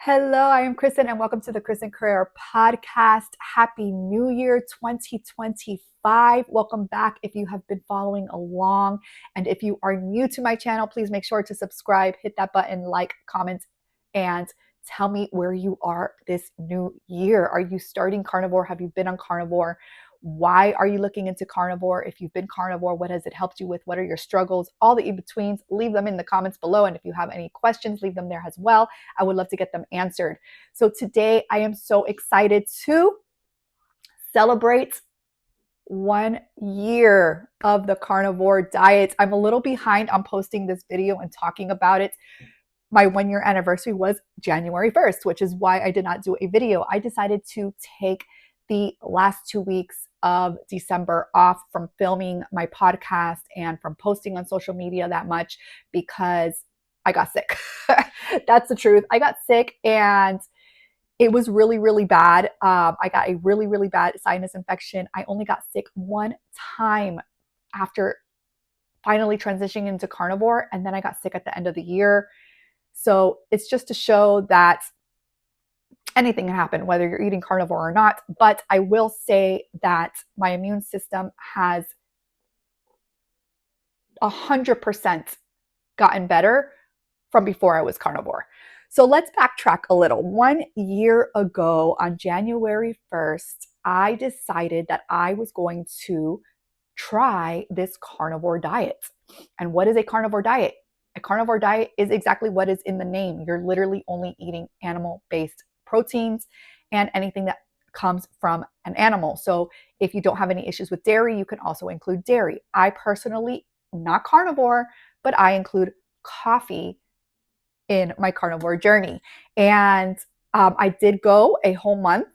Hello, I am Kristin, and welcome to the Kristin Carrera podcast. Happy New Year 2025. Welcome back if you have been following along. And if you are new to my channel, please make sure to subscribe, hit that button, like, comment, and tell me where you are this new year. Are you starting carnivore? Have you been on carnivore? Why are you looking into carnivore? If you've been carnivore, what has it helped you with? What are your struggles? All the in-betweens, leave them in the comments below. And if you have any questions, leave them there as well. I would love to get them answered. So today I am so excited to celebrate 1 year of the carnivore diet. I'm a little behind on posting this video and talking about it. My 1 year anniversary was January 1st, which is why I did not do a video. I decided to take the last 2 weeks of December off from filming my podcast and from posting on social media that much because I got sick. That's the truth. I got sick and it was really, really bad. I got a really, really bad sinus infection. I only got sick one time after finally transitioning into carnivore, and then I got sick at the end of the year. So it's just to show that anything can happen, whether you're eating carnivore or not. But I will say that my immune system has 100% gotten better from before I was carnivore. So let's backtrack a little. 1 year ago, on January 1st, I decided that I was going to try this carnivore diet. And what is a carnivore diet? A carnivore diet is exactly what is in the name. You're literally only eating animal-based proteins and anything that comes from an animal. So if you don't have any issues with dairy, you can also include dairy. I personally, not carnivore, but I include coffee in my carnivore journey. And I did go a whole month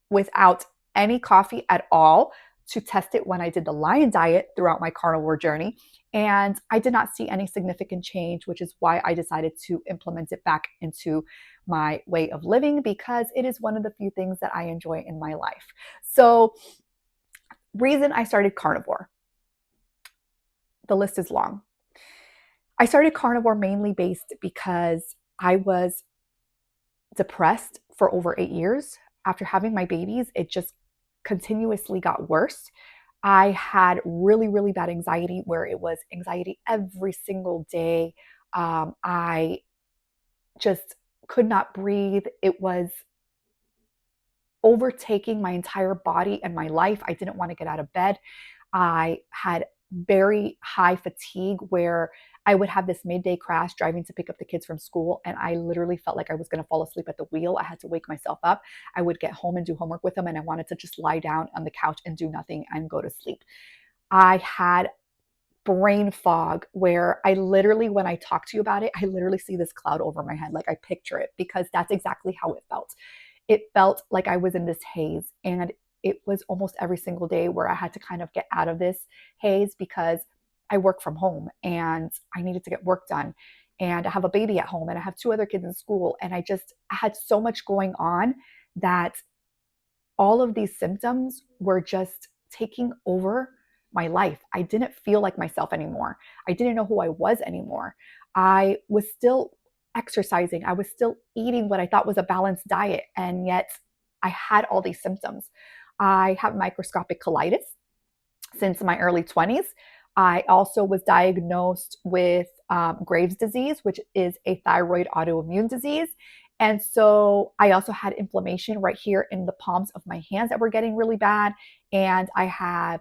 without any coffee at all to test it when I did the lion diet throughout my carnivore journey. And I did not see any significant change, which is why I decided to implement it back into my way of living because it is one of the few things that I enjoy in my life. So, reason I started carnivore. The list is long. I started carnivore mainly based because I was depressed for over 8 years. After having my babies, it just continuously got worse. I had really, really bad anxiety where it was anxiety every single day. I just could not breathe. It was overtaking my entire body and my life. I didn't want to get out of bed. I had very high fatigue where I would have this midday crash driving to pick up the kids from school, and I literally felt like I was going to fall asleep at the wheel. I had to wake myself up. I would get home and do homework with them, and I wanted to just lie down on the couch and do nothing and go to sleep. I had brain fog where I literally, when I talk to you about it, I literally see this cloud over my head. Like I picture it because that's exactly how it felt. It felt like I was in this haze, and it was almost every single day where I had to kind of get out of this haze because I work from home and I needed to get work done. And I have a baby at home and I have two other kids in school. And I had so much going on that all of these symptoms were just taking over my life. I didn't feel like myself anymore. I didn't know who I was anymore. I was still exercising. I was still eating what I thought was a balanced diet. And yet I had all these symptoms. I have microscopic colitis since my early 20s. I also was diagnosed with Graves' disease, which is a thyroid autoimmune disease. And so I also had inflammation right here in the palms of my hands that were getting really bad. And I have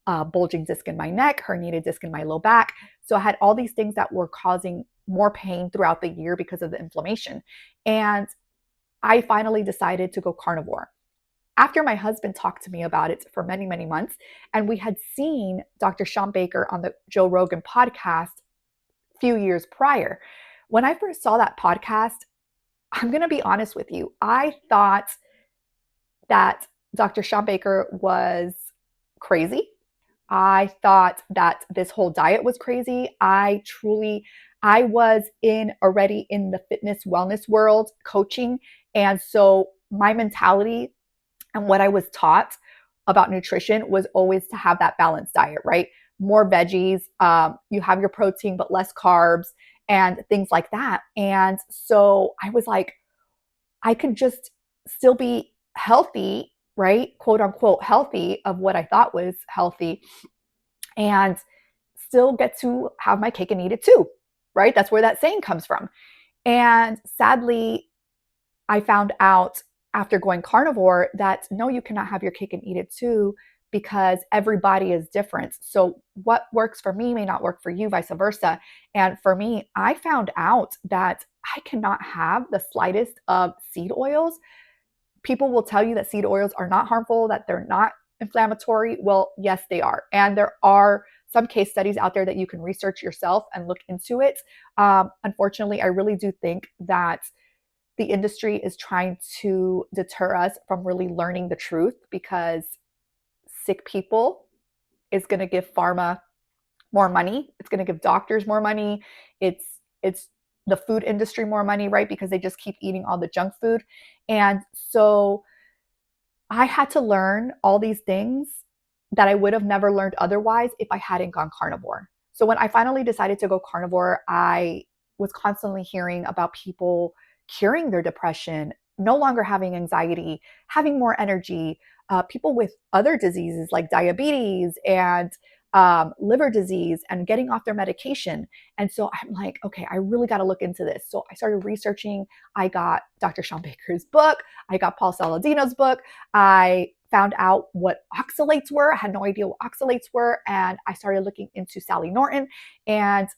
a bulging disc in my neck, herniated disc in my low back. So I had all these things that were causing more pain throughout the year because of the inflammation. And I finally decided to go carnivore. After my husband talked to me about it for many, many months, and we had seen Dr. Sean Baker on the Joe Rogan podcast a few years prior. When I first saw that podcast, I'm going to be honest with you, I thought that Dr. Sean Baker was crazy. I thought that this whole diet was crazy. I was already in the fitness wellness world coaching. And so my mentality and what I was taught about nutrition was always to have that balanced diet, right? More veggies, you have your protein, but less carbs and things like that. And so I was like, I could just still be healthy, right? Quote unquote healthy of what I thought was healthy, and still get to have my cake and eat it too, right? That's where that saying comes from. And sadly, I found out after going carnivore that no, you cannot have your cake and eat it too, because everybody is different. So what works for me may not work for you, vice versa. And for me, I found out that I cannot have the slightest of seed oils. People will tell you that seed oils are not harmful, that they're not inflammatory. Well, yes, they are. And there are some case studies out there that you can research yourself and look into it. Unfortunately, I really do think that the industry is trying to deter us from really learning the truth, because sick people is going to give pharma more money. It's going to give doctors more money. It's the food industry more money, right? Because they just keep eating all the junk food. And so I had to learn all these things that I would have never learned otherwise if I hadn't gone carnivore. So when I finally decided to go carnivore, I was constantly hearing about people curing their depression, no longer having anxiety, having more energy, people with other diseases like diabetes and liver disease and getting off their medication. And so I'm like, okay, I really got to look into this. So I started researching. I got Dr. Sean Baker's book. I got Paul Saladino's book. I found out what oxalates were. I had no idea what oxalates were. And I started looking into Sally Norton. And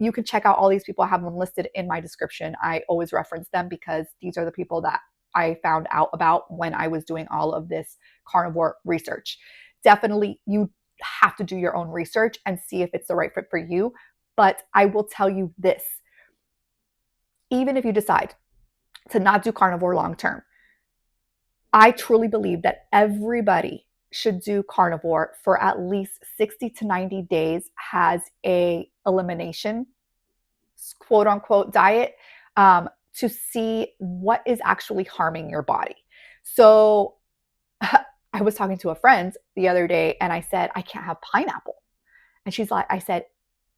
you can check out all these people. I have them listed in my description. I always reference them because these are the people that I found out about when I was doing all of this carnivore research. Definitely, you have to do your own research and see if it's the right fit for you. But I will tell you this, even if you decide to not do carnivore long term, I truly believe that everybody should do carnivore for at least 60 to 90 days as a elimination, quote unquote, diet, to see what is actually harming your body. So I was talking to a friend the other day and I said, I can't have pineapple. And she's like, I said,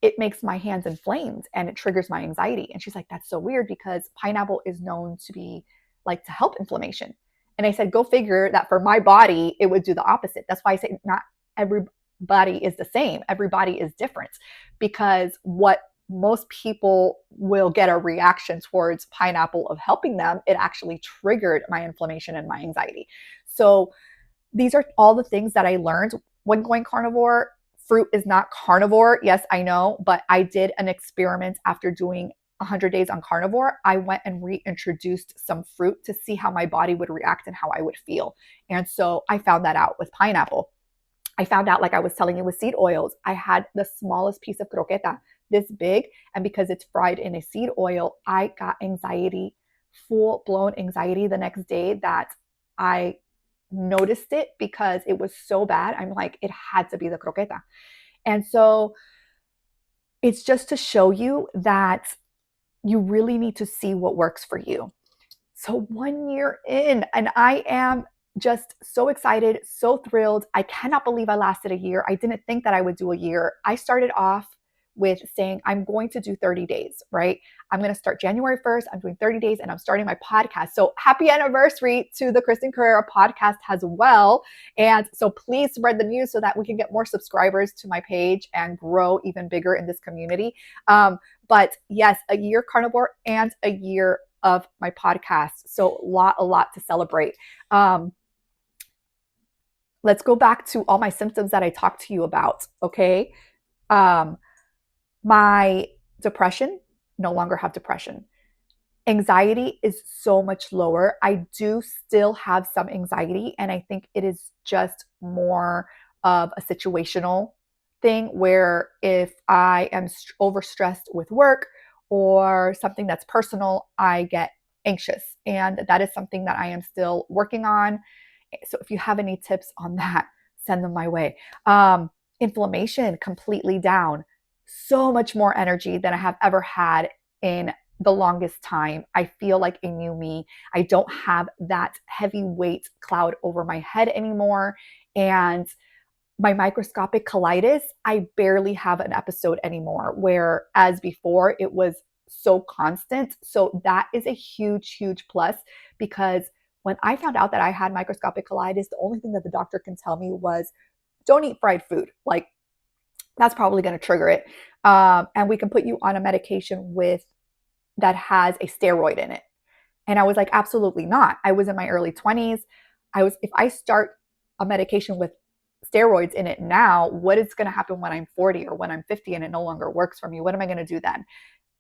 it makes my hands inflamed and it triggers my anxiety. And she's like, that's so weird because pineapple is known to be like to help inflammation. And I said, go figure that for my body, it would do the opposite. That's why I say not everybody is the same. Everybody is different, because what most people will get a reaction towards pineapple of helping them, it actually triggered my inflammation and my anxiety. So these are all the things that I learned when going carnivore. Fruit is not carnivore. Yes, I know, but I did an experiment after doing 100 days on carnivore. I went and reintroduced some fruit to see how my body would react and how I would feel. And so I found that out with pineapple. I found out, like I was telling you, with seed oils, I had the smallest piece of croqueta, this big. And because it's fried in a seed oil, I got anxiety, full blown anxiety the next day that I noticed it because it was so bad. I'm like, it had to be the croqueta. And so it's just to show you that you really need to see what works for you. So 1 year in, and I am just so excited, so thrilled. I cannot believe I lasted a year. I didn't think that I would do a year. I started off with saying, I'm going to do 30 days, right? I'm going to start January 1st. I'm doing 30 days and I'm starting my podcast. So happy anniversary to the Kristin Carrera podcast as well. And so please spread the news so that we can get more subscribers to my page and grow even bigger in this community. But yes, a year carnivore and a year of my podcast. So a lot to celebrate. Let's go back to all my symptoms that I talked to you about. Okay. My depression, no longer have depression. Anxiety is so much lower. I do still have some anxiety, and I think it is just more of a situational thing where if I am overstressed with work or something that's personal, I get anxious. And that is something that I am still working on. So if you have any tips on that, send them my way. Inflammation completely down. So much more energy than I have ever had in the longest time. I feel like a new me. I don't have that heavy weight cloud over my head anymore. And my microscopic colitis, I barely have an episode anymore, whereas before it was so constant. So that is a huge, huge plus, because when I found out that I had microscopic colitis, the only thing that the doctor can tell me was don't eat fried food. Like, that's probably going to trigger it. And we can put you on a medication that has a steroid in it. And I was like, absolutely not. I was in my early 20s. If I start a medication with steroids in it now, what is going to happen when I'm 40 or when I'm 50 and it no longer works for me? What am I going to do then?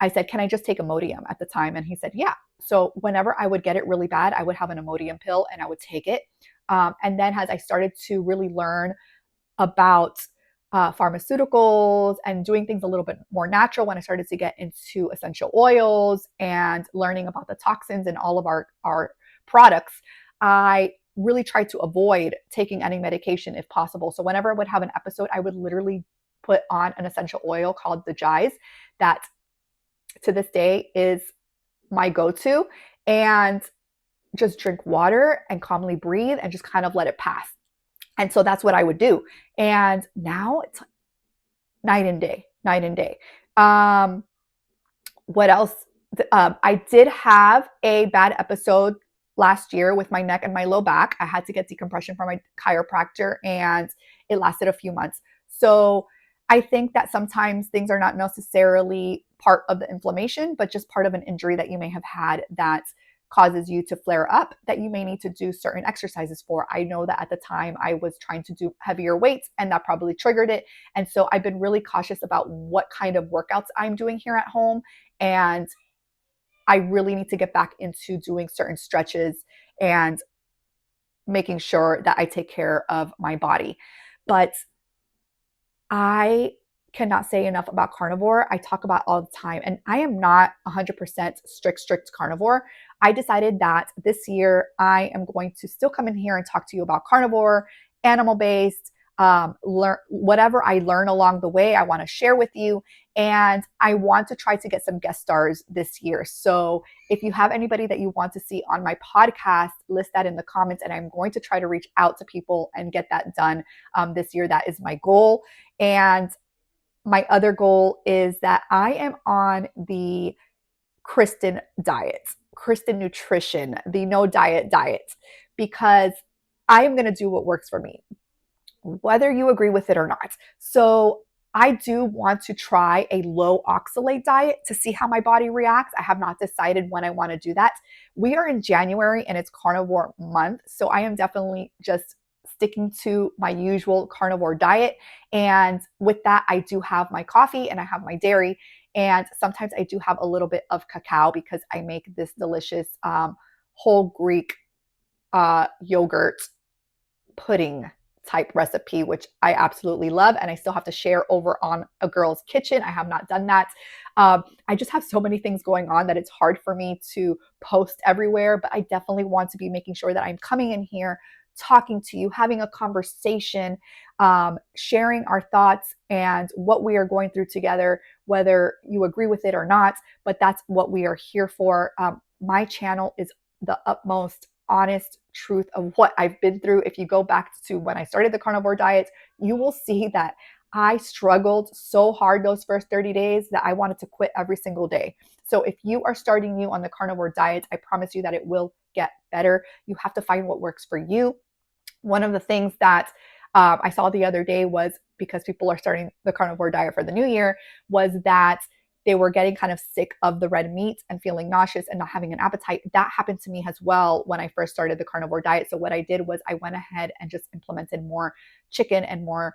I said, can I just take Imodium at the time? And he said, yeah. So whenever I would get it really bad, I would have an Imodium pill and I would take it. And then as I started to really learn about pharmaceuticals and doing things a little bit more natural, when I started to get into essential oils and learning about the toxins in all of our products, I really tried to avoid taking any medication if possible. So whenever I would have an episode, I would literally put on an essential oil called the Jais that to this day is my go-to, and just drink water and calmly breathe and just kind of let it pass. And so that's what I would do. And now it's night and day, night and day. What else? I did have a bad episode last year with my neck and my low back. I had to get decompression from my chiropractor, and it lasted a few months. So I think that sometimes things are not necessarily part of the inflammation, but just part of an injury that you may have had that causes you to flare up, that you may need to do certain exercises for. I know that at the time I was trying to do heavier weights and that probably triggered it. And so I've been really cautious about what kind of workouts I'm doing here at home. And I really need to get back into doing certain stretches and making sure that I take care of my body. But I cannot say enough about carnivore. I talk about all the time, and I am not 100% strict carnivore. I decided that this year I am going to still come in here and talk to you about carnivore, animal-based, learn whatever I learn along the way, I want to share with you. And I want to try to get some guest stars this year. So if you have anybody that you want to see on my podcast, list that in the comments, and I'm going to try to reach out to people and get that done this year. That is my goal. And my other goal is that I am on the Kristin diet, Kristin nutrition, the no diet diet, because I am going to do what works for me, whether you agree with it or not. So I do want to try a low oxalate diet to see how my body reacts. I have not decided when I want to do that. We are in January and it's carnivore month. So I am definitely just sticking to my usual carnivore diet. And with that, I do have my coffee and I have my dairy. And sometimes I do have a little bit of cacao because I make this delicious whole Greek yogurt pudding type recipe, which I absolutely love. And I still have to share over on A Girl's Kitchen. I have not done that. I just have so many things going on that it's hard for me to post everywhere, but I definitely want to be making sure that I'm coming in here, talking to you, having a conversation, sharing our thoughts and what we are going through together, whether you agree with it or not, but that's what we are here for. My channel is the utmost honest truth of what I've been through. If you go back to when I started the carnivore diet, you will see that I struggled so hard those first 30 days that I wanted to quit every single day. So if you are starting new on the carnivore diet, I promise you that it will get better. You have to find what works for you. One of the things that I saw the other day was, because people are starting the carnivore diet for the new year, was that they were getting kind of sick of the red meat and feeling nauseous and not having an appetite. That happened to me as well when I first started the carnivore diet. So what I did was I went ahead and just implemented more chicken and more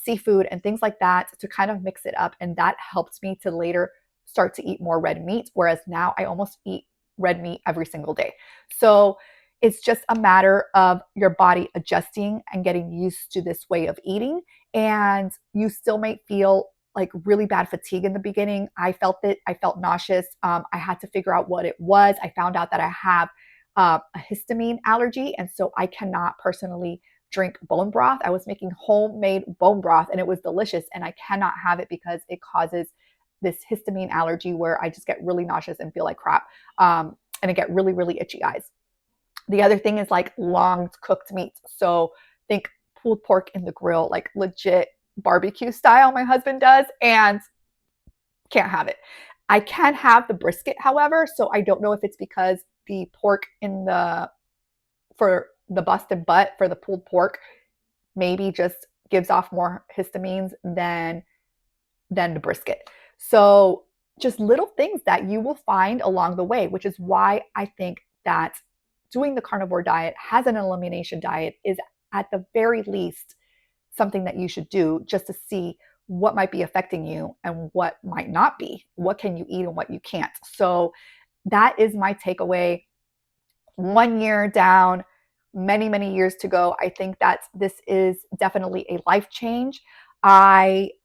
seafood and things like that to kind of mix it up. And that helped me to later start to eat more red meat, whereas now I almost eat red meat every single day. So it's just a matter of your body adjusting and getting used to this way of eating. And you still might feel like really bad fatigue in the beginning. I felt it. I felt nauseous. I had to figure out what it was. I found out that I have a histamine allergy. And so I cannot personally drink bone broth. I was making homemade bone broth and it was delicious. And I cannot have it because it causes this histamine allergy where I just get really nauseous and feel like crap. And I get really, really itchy eyes. The other thing is like long cooked meats. So think pulled pork in the grill, like legit barbecue style my husband does, and can't have it. I can have the brisket, however, so I don't know if it's because the pork for the busted butt, for the pulled pork, maybe just gives off more histamines than the brisket. So just little things that you will find along the way, which is why I think that doing the carnivore diet as an elimination diet is at the very least something that you should do, just to see what might be affecting you and what might not be. What can you eat and what you can't. So that is my takeaway. 1 year down, many, many years to go. I think that this is definitely a life change.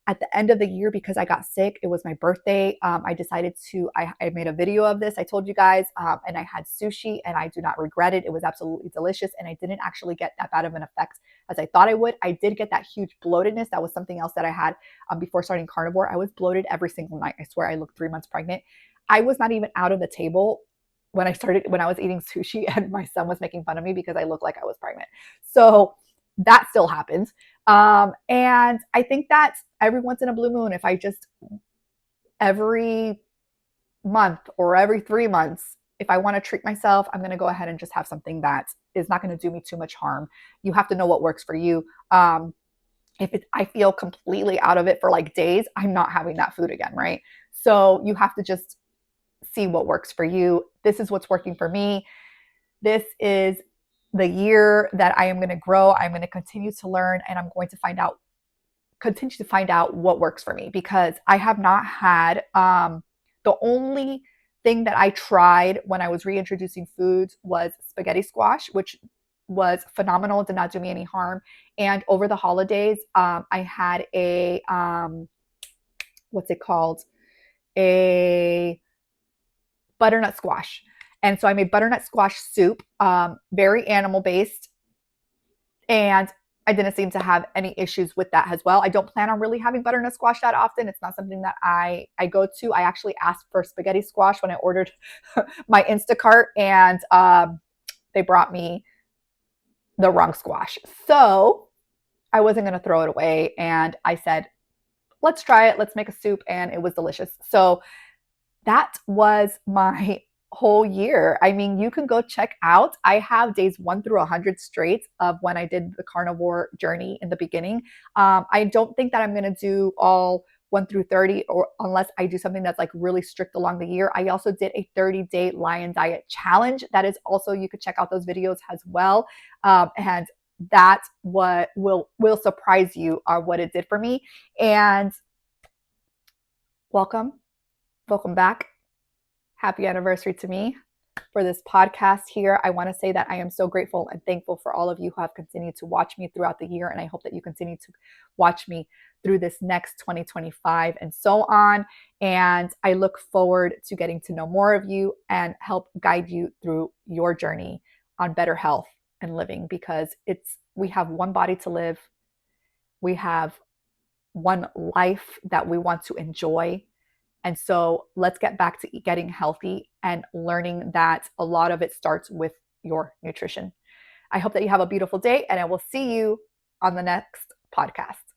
At the end of the year, because I got sick, it was my birthday. I decided I made a video of this. I told you guys, and I had sushi, and I do not regret it. It was absolutely delicious, and I didn't actually get that bad of an effect as I thought I would. I did get that huge bloatedness. That was something else that I had before starting carnivore. I was bloated every single night. I swear I looked 3 months pregnant. I was not even out of the table when I was eating sushi, and my son was making fun of me because I looked like I was pregnant. So that still happens. And I think that every once in a blue moon, if I just every month or every 3 months, if I want to treat myself, I'm going to go ahead and just have something that is not going to do me too much harm. You have to know what works for you. If I feel completely out of it for like days, I'm not having that food again, right? So you have to just see what works for you. This is what's working for me. This is the year that I am going to grow. I'm going to continue to learn, and I'm going to continue to find out what works for me, because I have not had the only thing that I tried when I was reintroducing foods was spaghetti squash, which was phenomenal, did not do me any harm. And over the holidays, I had a what's it called? A butternut squash. And so I made butternut squash soup, very animal based. And I didn't seem to have any issues with that as well. I don't plan on really having butternut squash that often. It's not something that I go to. I actually asked for spaghetti squash when I ordered my Instacart, and they brought me the wrong squash. So I wasn't going to throw it away. And I said, let's try it. Let's make a soup. And it was delicious. So that was my whole year. I mean, you can go check out. I have days 1 through 100 straight of when I did the carnivore journey in the beginning. I don't think that I'm going to do all 1 through 30, or unless I do something that's like really strict along the year. I also did a 30-day lion diet challenge. That is also, you could check out those videos as well. And that what will surprise you on what it did for me. And welcome back. Happy anniversary to me for this podcast here. I want to say that I am so grateful and thankful for all of you who have continued to watch me throughout the year. And I hope that you continue to watch me through this next 2025 and so on. And I look forward to getting to know more of you and help guide you through your journey on better health and living, because we have one body to live. We have one life that we want to enjoy. And so let's get back to getting healthy and learning that a lot of it starts with your nutrition. I hope that you have a beautiful day, and I will see you on the next podcast.